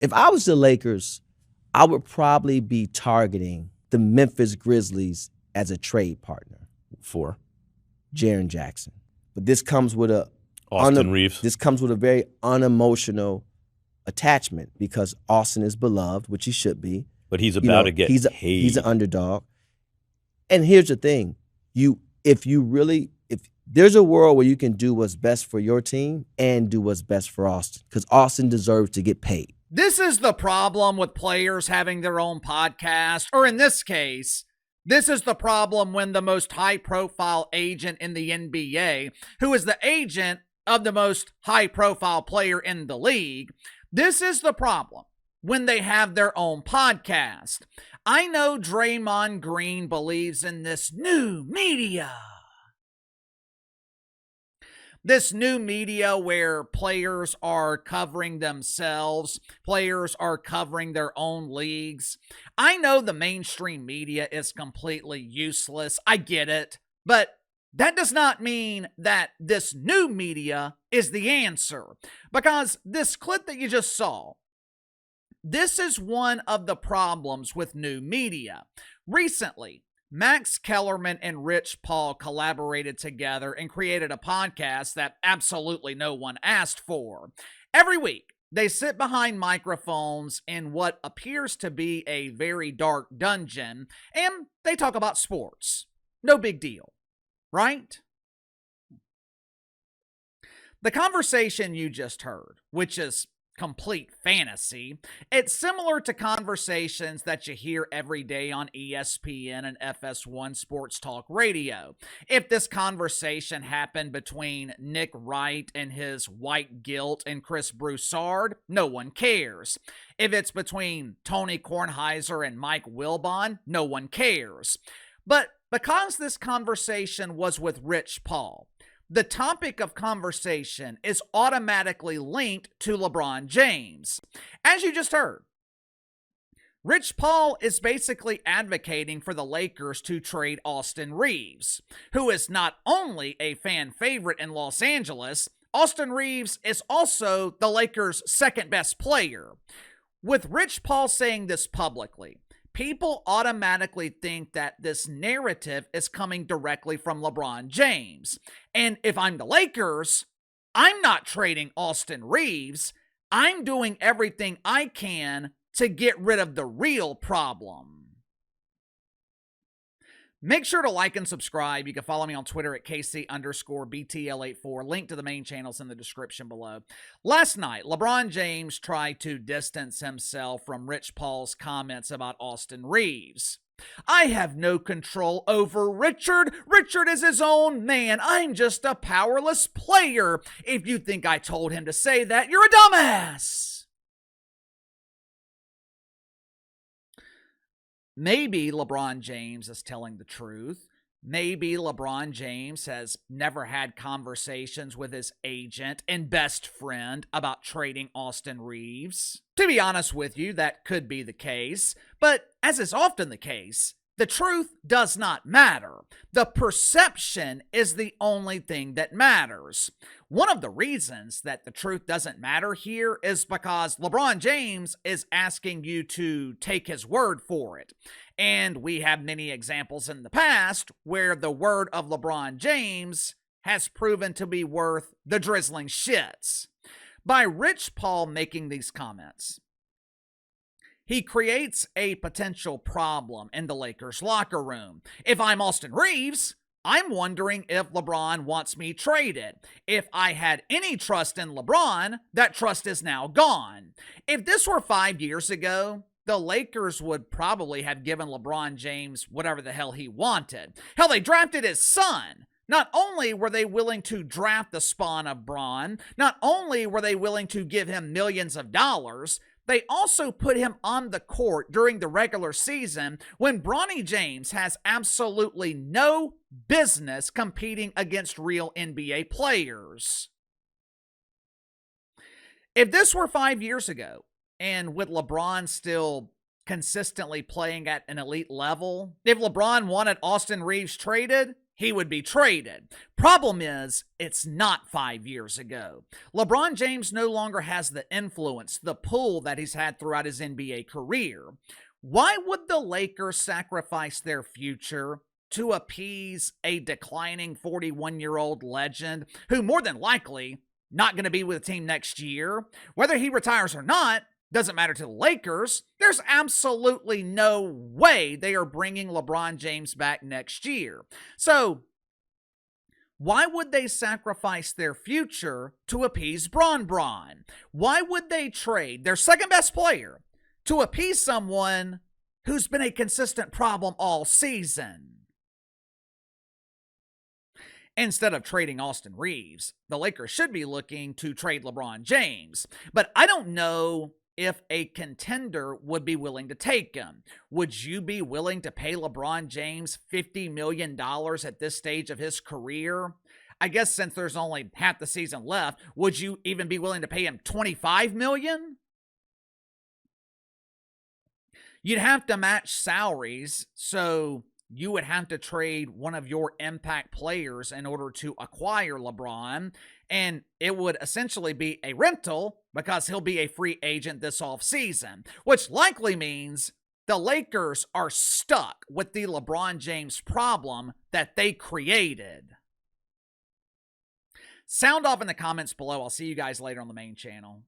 If I was the Lakers, I would probably be targeting the Memphis Grizzlies as a trade partner for Jaren Jackson. But this comes with Austin Reaves. This comes with a very unemotional attachment because Austin is beloved, which he should be. But he's about to get paid. He's an underdog. And here's the thing. If there's a world where you can do what's best for your team and do what's best for Austin, because Austin deserves to get paid. This is the problem with players having their own podcast, or in this case, this is the problem when the most high-profile agent in the NBA, who is the agent of the most high-profile player in the league, this is the problem when they have their own podcast. I know Draymond Green believes in this new media. This new media where players are covering themselves, players are covering their own leagues. I know the mainstream media is completely useless. I get it. But that does not mean that this new media is the answer. Because this clip that you just saw, this is one of the problems with new media. Recently, Max Kellerman and Rich Paul collaborated together and created a podcast that absolutely no one asked for. Every week, they sit behind microphones in what appears to be a very dark dungeon, and they talk about sports. No big deal, right? The conversation you just heard, which is complete fantasy, it's similar to conversations that you hear every day on ESPN and FS1 Sports Talk Radio. If this conversation happened between Nick Wright and his white guilt and Chris Broussard, no one cares. If it's between Tony Kornheiser and Mike Wilbon, no one cares. But because this conversation was with Rich Paul, the topic of conversation is automatically linked to LeBron James. As you just heard, Rich Paul is basically advocating for the Lakers to trade Austin Reaves, who is not only a fan favorite in Los Angeles, Austin Reaves is also the Lakers' second best player. With Rich Paul saying this publicly, people automatically think that this narrative is coming directly from LeBron James. And if I'm the Lakers, I'm not trading Austin Reaves. I'm doing everything I can to get rid of the real problem. Make sure to like and subscribe. You can follow me on Twitter at KC_BTL84. Link to the main channels in the description below. Last night, LeBron James tried to distance himself from Rich Paul's comments about Austin Reaves. I have no control over Richard. Richard is his own man. I'm just a powerless player. If you think I told him to say that, you're a dumbass. Maybe LeBron James is telling the truth. Maybe LeBron James has never had conversations with his agent and best friend about trading Austin Reaves. To be honest with you, that could be the case. But as is often the case, the truth does not matter. The perception is the only thing that matters. One of the reasons that the truth doesn't matter here is because LeBron James is asking you to take his word for it. And we have many examples in the past where the word of LeBron James has proven to be worth the drizzling shits. By Rich Paul making these comments, he creates a potential problem in the Lakers locker room. If I'm Austin Reaves, I'm wondering if LeBron wants me traded. If I had any trust in LeBron, that trust is now gone. If this were 5 years ago, the Lakers would probably have given LeBron James whatever the hell he wanted. Hell, they drafted his son. Not only were they willing to draft the spawn of Bron, not only were they willing to give him millions of dollars, they also put him on the court during the regular season when Bronny James has absolutely no business competing against real NBA players. If this were 5 years ago, and with LeBron still consistently playing at an elite level, if LeBron wanted Austin Reaves traded, he would be traded. Problem is, it's not 5 years ago. LeBron James no longer has the influence, the pull that he's had throughout his NBA career. Why would the Lakers sacrifice their future to appease a declining 41-year-old legend who more than likely not going to be with the team next year? Whether he retires or not, doesn't matter to the Lakers. There's absolutely no way they are bringing LeBron James back next year. So, why would they sacrifice their future to appease Bron? Why would they trade their second best player to appease someone who's been a consistent problem all season? Instead of trading Austin Reaves, the Lakers should be looking to trade LeBron James. But I don't know if a contender would be willing to take him. Would you be willing to pay LeBron James $50 million at this stage of his career? I guess since there's only half the season left, would you even be willing to pay him $25 million? You'd have to match salaries, so you would have to trade one of your impact players in order to acquire LeBron, and it would essentially be a rental because he'll be a free agent this offseason, which likely means the Lakers are stuck with the LeBron James problem that they created. Sound off in the comments below. I'll see you guys later on the main channel.